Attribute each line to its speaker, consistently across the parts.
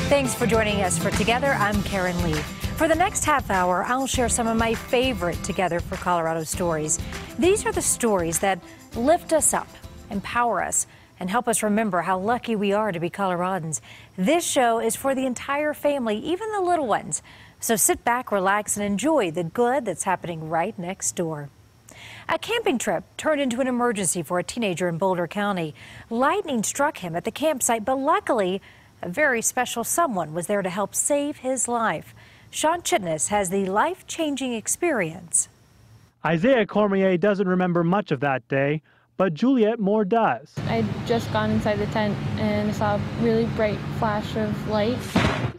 Speaker 1: Thanks for joining us for Together. I'm Karen Leigh. For the next half hour, I'll share some of my favorite Together for Colorado stories. These are the stories that lift us up, empower us, and help us remember how lucky we are to be Coloradans. This show is for the entire family, even the little ones. So sit back, relax, and enjoy the good that's happening right next door. A camping trip turned into an emergency for a teenager in Boulder County. Lightning struck him at the campsite, but luckily, a very special someone was there to help save his life. Sean Chitness has the life-changing experience.
Speaker 2: Isaiah Cormier doesn't remember much of that day, but Juliet Moore does.
Speaker 3: I'd just gone inside the tent and saw a really bright flash of light.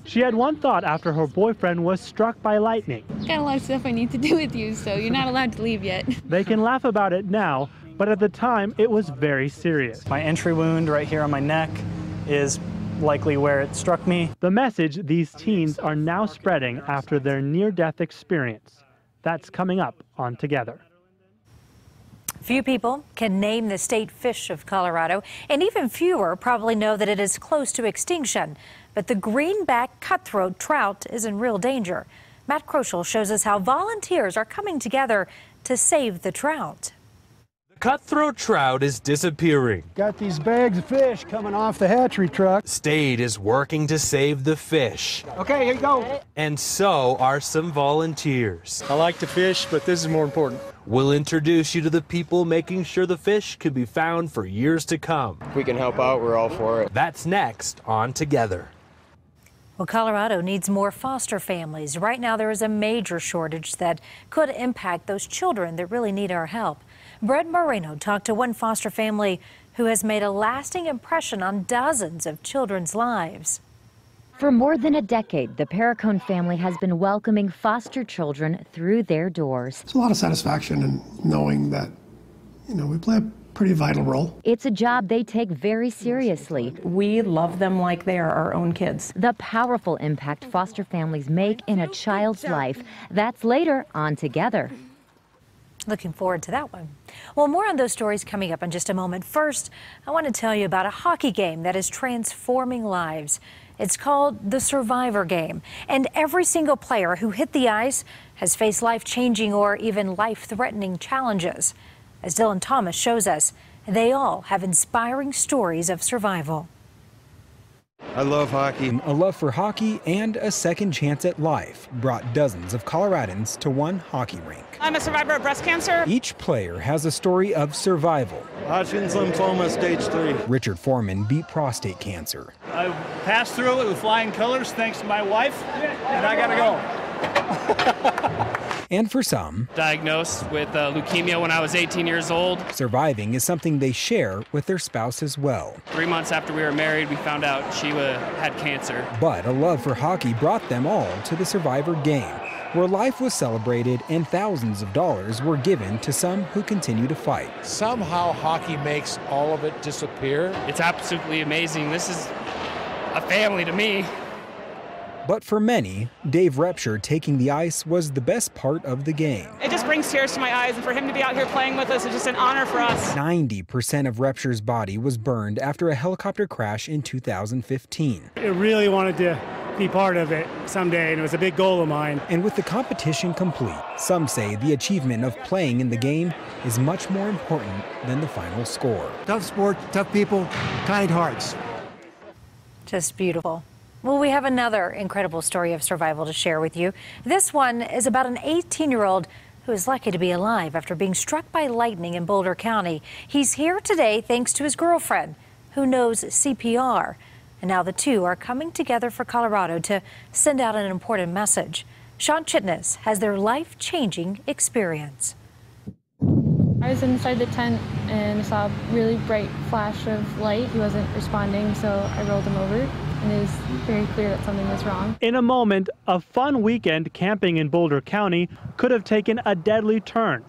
Speaker 2: She had one thought after her boyfriend was struck by lightning.
Speaker 3: Got a lot of stuff I need to do with you, so you're not allowed to leave yet.
Speaker 2: They can laugh about it now, but at the time it was very serious.
Speaker 4: My entry wound right here on my neck is likely where it struck me.
Speaker 2: The message these teens are now spreading after their near-death experience. That's coming up on Together.
Speaker 1: Few people can name the state fish of Colorado, and even fewer probably know that it is close to extinction. But the greenback cutthroat trout is in real danger. Matt Kroschel shows us how volunteers are coming together to save the trout.
Speaker 5: Cutthroat trout is disappearing.
Speaker 6: Got these bags of fish coming off the hatchery truck.
Speaker 5: State is working to save the fish.
Speaker 6: Okay, here you go.
Speaker 5: And so are some volunteers.
Speaker 6: I like to fish, but this is more important.
Speaker 5: We'll introduce you to the people making sure the fish can be found for years to come.
Speaker 7: If we can help out, we're all for it.
Speaker 5: That's next on Together.
Speaker 1: Well, Colorado needs more foster families. Right now, there is a major shortage that could impact those children that really need our help. Brett Moreno talked to one foster family who has made a lasting impression on dozens of children's lives.
Speaker 8: For more than a decade, the Perricone family has been welcoming foster children through their doors.
Speaker 9: It's a lot of satisfaction in knowing that, we play a pretty vital role.
Speaker 8: It's a job they take very seriously.
Speaker 10: We love them like they are our own kids.
Speaker 8: The powerful impact foster families make in a child's life. That's later on Together.
Speaker 1: Looking forward to that one. Well, more on those stories coming up in just a moment. First, I want to tell you about a hockey game that is transforming lives. It's called the Survivor Game, and every single player who hit the ice has faced life-changing or even life-threatening challenges. As Dylan Thomas shows us, they all have inspiring stories of survival.
Speaker 11: I love hockey.
Speaker 12: A love for hockey and a second chance at life brought dozens of Coloradans to one hockey rink.
Speaker 13: I'm a survivor of breast cancer.
Speaker 12: Each player has a story of survival.
Speaker 11: Hodgkin's lymphoma, stage 3.
Speaker 12: Richard Foreman beat prostate cancer.
Speaker 14: I passed through it with flying colors thanks to my wife, and I gotta go.
Speaker 12: And for some,
Speaker 15: diagnosed with leukemia when I was 18 years old.
Speaker 12: Surviving is something they share with their spouse as well.
Speaker 15: 3 months after we were married, we found out she had cancer.
Speaker 12: But a love for hockey brought them all to the Survivor Game, where life was celebrated and thousands of dollars were given to some who continue to fight.
Speaker 16: Somehow hockey makes all of it disappear.
Speaker 15: It's absolutely amazing. This is a family to me.
Speaker 12: But for many, Dave Repsher taking the ice was the best part of the game.
Speaker 13: It just brings tears to my eyes, and for him to be out here playing with us is just an honor for us.
Speaker 12: 90% of Repsher's body was burned after a helicopter crash in 2015.
Speaker 2: I really wanted to be part of it someday, and it was a big goal of mine.
Speaker 12: And with the competition complete, some say the achievement of playing in the game is much more important than the final score.
Speaker 6: Tough sport, tough people, kind hearts.
Speaker 1: Just beautiful. Well, we have another incredible story of survival to share with you. This one is about an 18-year-old who is lucky to be alive after being struck by lightning in Boulder County. He's here today thanks to his girlfriend, who knows CPR. And now the two are coming together for Colorado to send out an important message. Sean Chitness has their life-changing experience.
Speaker 3: I was inside the tent and saw a really bright flash of light. He wasn't responding, so I rolled him over. And it is very clear that something was wrong.
Speaker 2: In a moment, a fun weekend camping in Boulder County could have taken a deadly turn.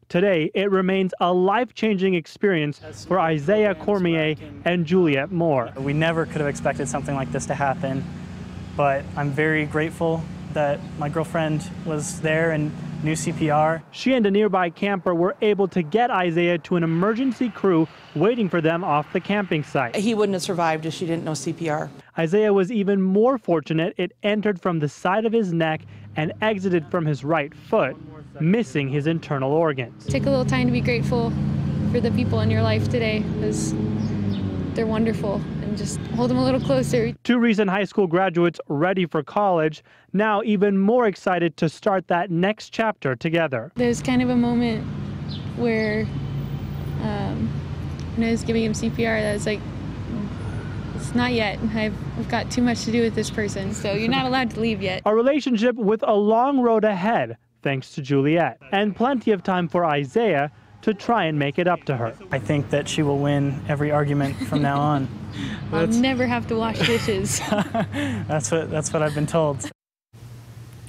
Speaker 2: Today, it remains a life-changing experience for Isaiah Cormier and Juliet Moore.
Speaker 4: We never could have expected something like this to happen, but I'm very grateful that my girlfriend was there and new CPR.
Speaker 2: She and a nearby camper were able to get Isaiah to an emergency crew waiting for them off the camping site.
Speaker 10: He wouldn't have survived if she didn't know CPR.
Speaker 2: Isaiah was even more fortunate. It entered from the side of his neck and exited from his right foot, missing his internal organs.
Speaker 3: Take a little time to be grateful for the people in your life today, because they're wonderful, and just hold them a little closer.
Speaker 2: Two recent high school graduates ready for college, now even more excited to start that next chapter together.
Speaker 3: There's kind of a moment where when I was giving him CPR, that was like, it's not yet. I've got too much to do with this person, so you're not allowed to leave yet.
Speaker 2: A relationship with a long road ahead, thanks to Juliet, and plenty of time for Isaiah to try and make it up to her.
Speaker 4: I think that she will win every argument from now on.
Speaker 3: I'll never have to wash dishes.
Speaker 4: That's what I've been told.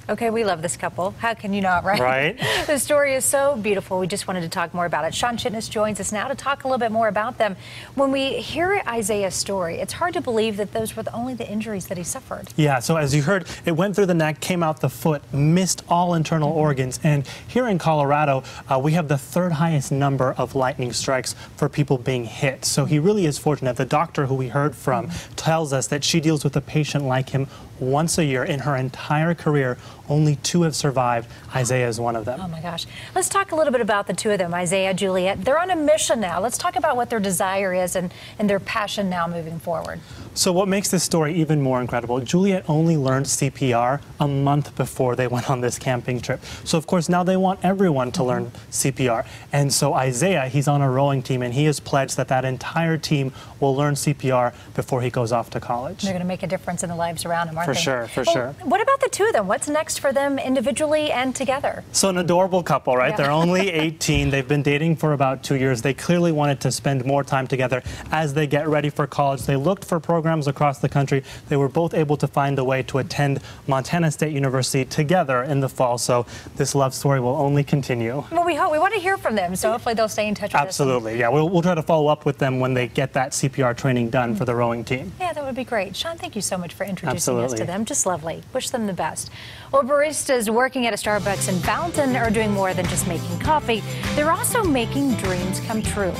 Speaker 1: Okay, we love this couple. How can you not, right?
Speaker 2: Right.
Speaker 1: The story is so beautiful. We just wanted to talk more about it. Sean Chitness joins us now to talk a little bit more about them. When we hear Isaiah's story, it's hard to believe that those were only the injuries that he suffered.
Speaker 17: Yeah, so as you heard, it went through the neck, came out the foot, missed all internal organs. And here in Colorado, we have the third highest number of lightning strikes for people being hit. So he really is fortunate. The doctor who we heard from tells us that she deals with a patient like him once a year in her entire career. Only 2 have survived. Isaiah is one of them.
Speaker 1: Oh my gosh. Let's talk a little bit about the 2 of them, Isaiah, Juliet. They're on a mission now. Let's talk about what their desire is and their passion now moving forward.
Speaker 17: So what makes this story even more incredible, Juliet only learned CPR a month before they went on this camping trip. So of course now they want everyone to learn CPR. And so Isaiah, he's on a rowing team, and he has pledged that that entire team will learn CPR before he goes off to college.
Speaker 1: They're going to make a difference in the lives around him, aren't they?
Speaker 17: For sure, for sure.
Speaker 1: What about the 2 of them? What's next for them individually and together?
Speaker 17: So an adorable couple, right?
Speaker 1: Yeah.
Speaker 17: They're only 18. They've been dating for about 2 years. They clearly wanted to spend more time together as they get ready for college. They looked for programs across the country. They were both able to find a way to attend Montana State University together in the fall. So this love story will only continue.
Speaker 1: Well, we hope. We want to hear from them, so hopefully they'll stay in touch with us.
Speaker 17: Absolutely, yeah. We'll try to follow up with them when they get that CPR training done for the rowing team.
Speaker 1: Yeah, that would be great. Sean, thank you so much for introducing us
Speaker 17: Absolutely.
Speaker 1: to them. Just lovely. Wish them the best. Well, baristas working at a Starbucks in Fountain are doing more than just making coffee. They're also making dreams come true.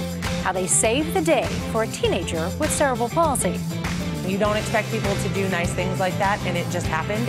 Speaker 1: How they saved the day for a teenager with cerebral palsy.
Speaker 18: You don't expect people to do nice things like that, and it just happened.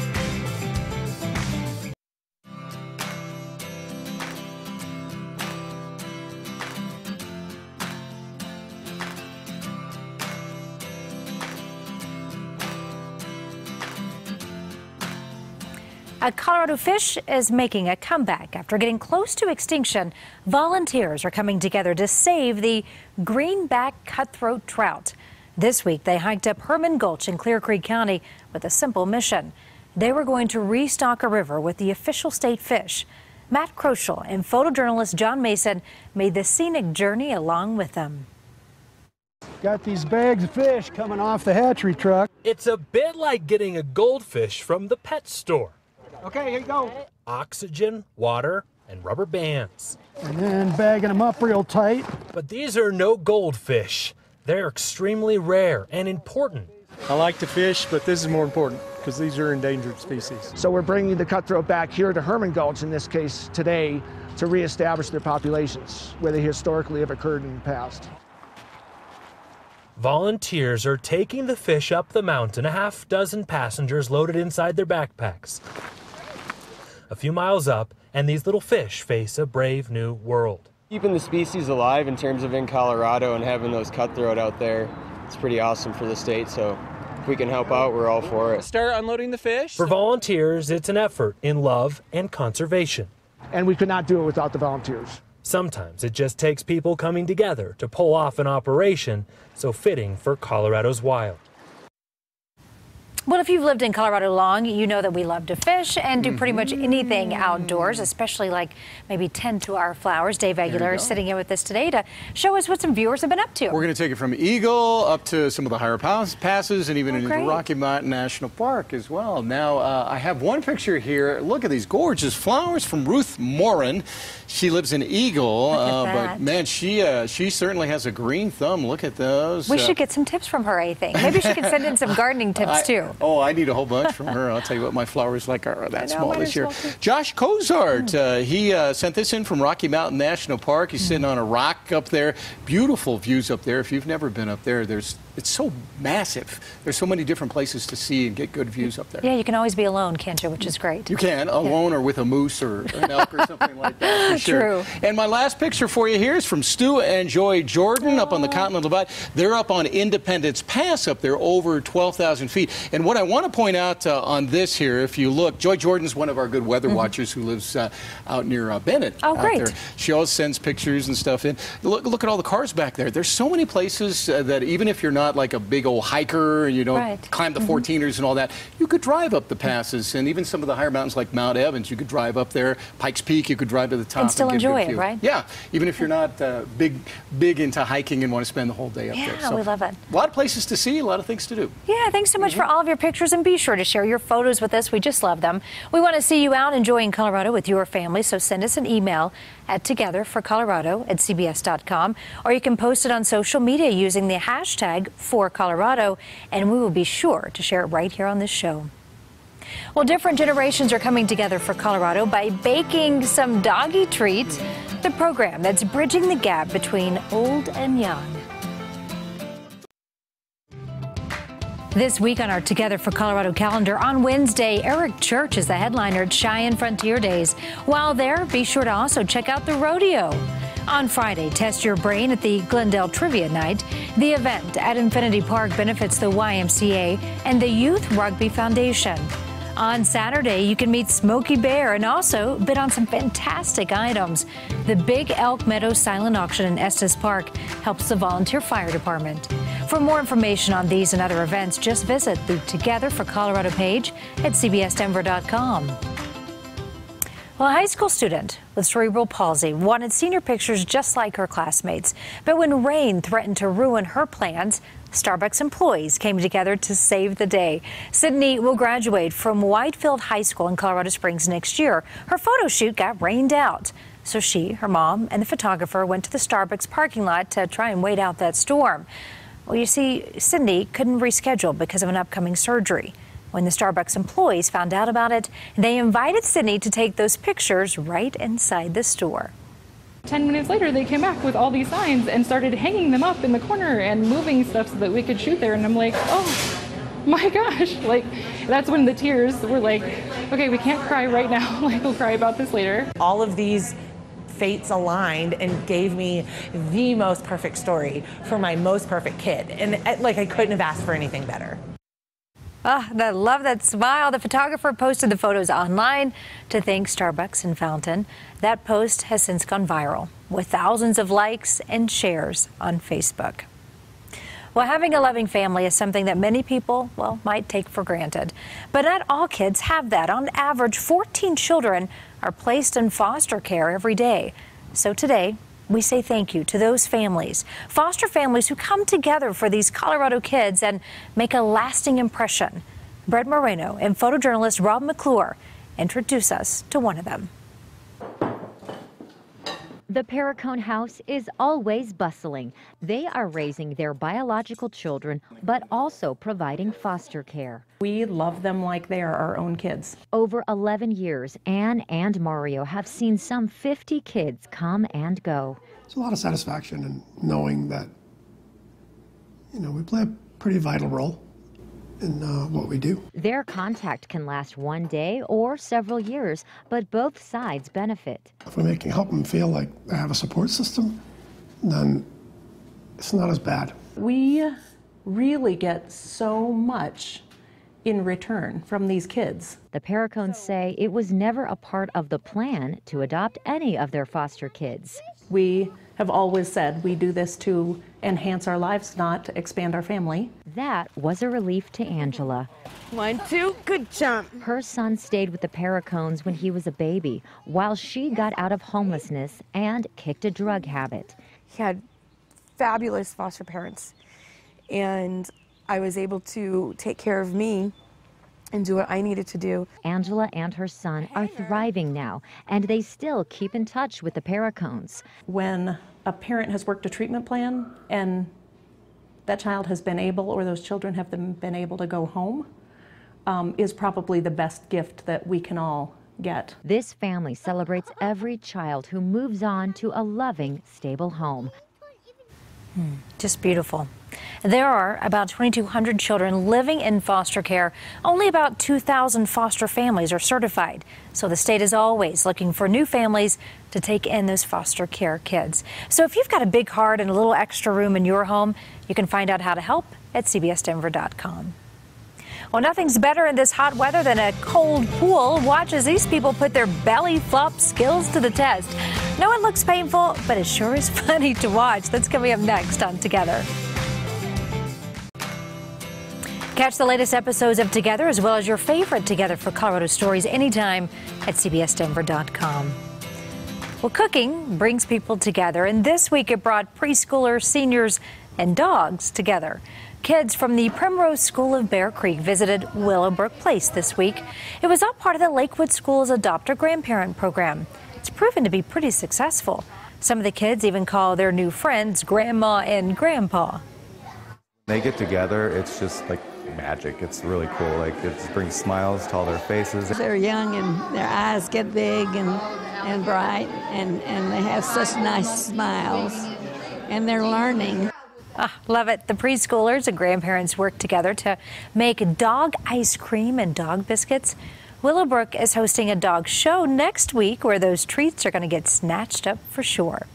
Speaker 1: A Colorado fish is making a comeback. After getting close to extinction, volunteers are coming together to save the greenback cutthroat trout. This week, they hiked up Herman Gulch in Clear Creek County with a simple mission. They were going to restock a river with the official state fish. Matt Kroschel and photojournalist John Mason made the scenic journey along with them.
Speaker 6: Got these bags of fish coming off the hatchery truck.
Speaker 5: It's a bit like getting a goldfish from the pet store.
Speaker 6: Okay, here you go.
Speaker 5: Oxygen, water, and rubber bands.
Speaker 6: And then bagging them up real tight.
Speaker 5: But these are no goldfish. They're extremely rare and important.
Speaker 6: I like to fish, but this is more important because these are endangered species.
Speaker 19: So we're bringing the cutthroat back here to Herman Gulch, in this case today, to reestablish their populations where they historically have occurred in the past.
Speaker 5: Volunteers are taking the fish up the mountain, a half dozen passengers loaded inside their backpacks. A few miles up, and these little fish face a brave new world.
Speaker 7: Keeping the species alive in terms of in Colorado and having those cutthroat out there, it's pretty awesome for the state. So if we can help out, we're all for it.
Speaker 20: Start unloading the fish.
Speaker 5: For volunteers, it's an effort in love and conservation.
Speaker 19: And we could not do it without the volunteers.
Speaker 5: Sometimes it just takes people coming together to pull off an operation so fitting for Colorado's wild.
Speaker 1: Well, if you've lived in Colorado long, you know that we love to fish and do pretty much anything outdoors, especially like maybe tend to our flowers. Dave Aguilar is sitting in with us today to show us what some viewers have been up to.
Speaker 21: We're going to take it from Eagle up to some of the higher passes and even into Rocky Mountain National Park as well. Now, I have one picture here. Look at these gorgeous flowers from Ruth Morin. She lives in Eagle, but man, she certainly has a green thumb. Look at those.
Speaker 1: We should get some tips from her, I think. Maybe she could send in some gardening tips too.
Speaker 21: Oh, I need a whole bunch from her. I'll tell you what, my flowers like are that small this year. Josh Cozart, he sent this in from Rocky Mountain National Park. He's sitting on a rock up there. Beautiful views up there. If you've never been up there, it's so massive. There's so many different places to see and get good views up there.
Speaker 1: Yeah, you can always be alone, can't you? Which is great.
Speaker 21: You can, alone or with a moose or an elk or something like that, for sure.
Speaker 1: True.
Speaker 21: And my last picture for you here is from Stu and Joy Jordan up on the Continental Divide. They're up on Independence Pass up there, over 12,000 feet. And what I want to point out on this here, if you look, Joy Jordan's one of our good weather watchers who lives out near Bennett.
Speaker 1: Oh, great.
Speaker 21: Out there. She always sends pictures and stuff in. Look at all the cars back there. There's so many places that even if you're not like a big old hiker and you don't climb the 14ers and all that, you could drive up the passes. And even some of the higher mountains like Mount Evans, you could drive up there. Pikes Peak, you could drive to the top
Speaker 1: and still enjoy it, right?
Speaker 21: Yeah, even if you're not big into hiking and want to spend the whole day up there.
Speaker 1: Yeah, we love it.
Speaker 21: A lot of places to see, a lot of things to do.
Speaker 1: Yeah, thanks so much for all of your pictures, and be sure to share your photos with us. We just love them. We want to see you out enjoying Colorado with your family, so send us an email at togetherforcolorado@cbs.com, or you can post it on social media using the hashtag #4Colorado, and we will be sure to share it right here on this show. Well, different generations are coming together for Colorado by baking some doggy treats, the program that's bridging the gap between old and young. This week on our Together for Colorado calendar, on Wednesday, Eric Church is the headliner at Cheyenne Frontier Days. While there, be sure to also check out the rodeo. On Friday, test your brain at the Glendale Trivia Night. The event at Infinity Park benefits the YMCA and the Youth Rugby Foundation. On Saturday, you can meet Smokey Bear and also bid on some fantastic items. The Big Elk Meadow Silent Auction in Estes Park helps the volunteer fire department. For more information on these and other events, just visit the Together for Colorado page at cbsdenver.com. Well, a high school student with cerebral palsy wanted senior pictures just like her classmates. But when rain threatened to ruin her plans, Starbucks employees came together to save the day. Sydney will graduate from Whitefield High School in Colorado Springs next year. Her photo shoot got rained out. So she, her mom, and the photographer went to the Starbucks parking lot to try and wait out that storm. Well, you see, Sydney couldn't reschedule because of an upcoming surgery. When the Starbucks employees found out about it, they invited Sydney to take those pictures right inside the store.
Speaker 3: 10 minutes later, they came back with all these signs and started hanging them up in the corner and moving stuff so that we could shoot there. And I'm like, oh my gosh, like that's when the tears were like, okay, we can't cry right now. Like we'll cry about this later.
Speaker 18: All of these fates aligned and gave me the most perfect story for my most perfect kid. And like I couldn't have asked for anything better.
Speaker 1: Ah, I love that smile. The photographer posted the photos online to thank Starbucks and Fountain. That post has since gone viral with thousands of likes and shares on Facebook. Well, having a loving family is something that many people, well, might take for granted. But not all kids have that. On average, 14 children are placed in foster care every day. So today, we say thank you to those families, foster families who come together for these Colorado kids and make a lasting impression. Brett Moreno and photojournalist Rob McClure introduce us to one of them.
Speaker 8: The Perricone house is always bustling. They are raising their biological children, but also providing foster care.
Speaker 10: We love them like they are our own kids.
Speaker 8: Over 11 years, Anne and Mario have seen some 50 kids come and go.
Speaker 9: There's a lot of satisfaction in knowing that, we play a pretty vital role in what we do.
Speaker 8: Their contact can last one day or several years, but both sides benefit.
Speaker 9: If we can help them feel like they have a support system, then it's not as bad.
Speaker 10: We really get so much in return from these kids.
Speaker 8: The Perricones say it was never a part of the plan to adopt any of their foster kids.
Speaker 10: We have always said we do this to enhance our lives, not to expand our family.
Speaker 8: That was a relief to Angela.
Speaker 20: 1, 2, good jump.
Speaker 8: Her son stayed with the Perricones when he was a baby, while she got out of homelessness and kicked a drug habit.
Speaker 20: He had fabulous foster parents, and I was able to take care of me and do what I needed to do.
Speaker 8: Angela and her son are thriving now, and they still keep in touch with the Perricones.
Speaker 10: When a parent has worked a treatment plan and that child has been able, or those children have been able to go home, is probably the best gift that we can all get.
Speaker 8: This family celebrates every child who moves on to a loving, stable home.
Speaker 1: Just beautiful. There are about 2,200 children living in foster care. Only about 2,000 foster families are certified. So the state is always looking for new families to take in those foster care kids. So if you've got a big heart and a little extra room in your home, you can find out how to help at CBSDenver.com. Well, nothing's better in this hot weather than a cold pool. Watch as these people put their belly flop skills to the test. No, it looks painful, but it sure is funny to watch. That's coming up next on Together. Catch the latest episodes of Together as well as your favorite Together for Colorado stories anytime at CBSDenver.com. Well, cooking brings people together, and this week it brought preschoolers, seniors, and dogs together. Kids from the Primrose School of Bear Creek visited Willowbrook Place this week. It was all part of the Lakewood School's Adopt a Grandparent program. It's proven to be pretty successful. Some of the kids even call their new friends Grandma and Grandpa.
Speaker 11: They get together, it's just like magic. It's really cool. Like, it just brings smiles to all their faces.
Speaker 22: They're young and their eyes get big and bright, and they have such nice smiles, and they're learning.
Speaker 1: Love it. The preschoolers and grandparents work together to make dog ice cream and dog biscuits. Willowbrook is hosting a dog show next week where those treats are going to get snatched up for sure.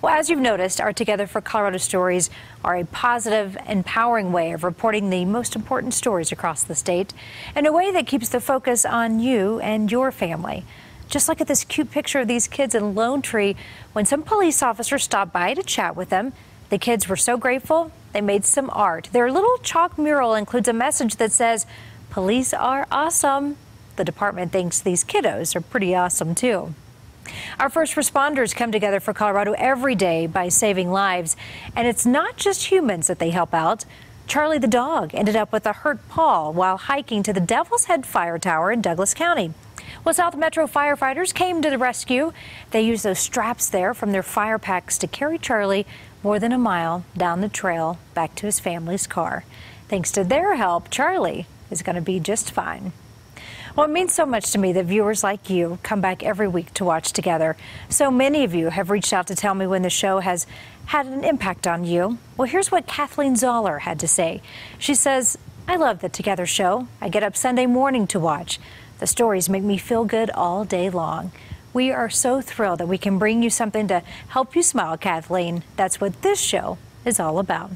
Speaker 1: Well, as you've noticed, our Together for Colorado stories are a positive, empowering way of reporting the most important stories across the state in a way that keeps the focus on you and your family. Just look at this cute picture of these kids in Lone Tree when some police officers stopped by to chat with them. The kids were so grateful, they made some art. Their little chalk mural includes a message that says, "Police are awesome." The department thinks these kiddos are pretty awesome, too. Our first responders come together for Colorado every day by saving lives. And it's not just humans that they help out. Charlie the dog ended up with a hurt paw while hiking to the Devil's Head Fire Tower in Douglas County. Well, South Metro firefighters came to the rescue. They used those straps there from their fire packs to carry Charlie more than a mile down the trail back to his family's car. Thanks to their help, Charlie is going to be just fine. Well, it means so much to me that viewers like you come back every week to watch Together. So many of you have reached out to tell me when the show has had an impact on you. Well, here's what Kathleen Zoller had to say. She says, "I love the Together show. I get up Sunday morning to watch. The stories make me feel good all day long. We are so thrilled that we can bring you something to help you smile, Kathleen. That's what this show is all about."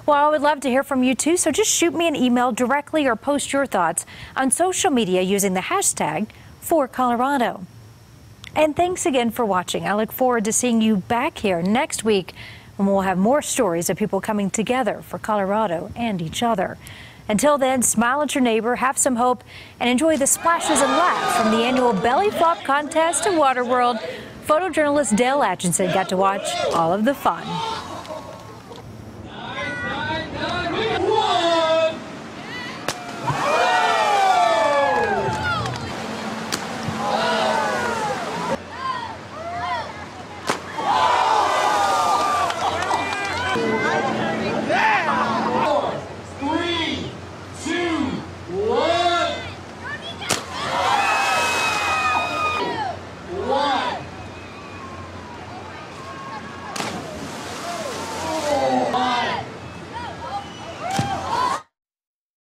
Speaker 1: Well, I would love to hear from you too, so just shoot me an email directly or post your thoughts on social media using the hashtag #4Colorado. And thanks again for watching. I look forward to seeing you back here next week when we'll have more stories of people coming together for Colorado and each other. Until then, smile at your neighbor, have some hope, and enjoy the splashes and laughs from the annual Belly Flop Contest in Waterworld. Photojournalist Dale Atchison got to watch all of the fun.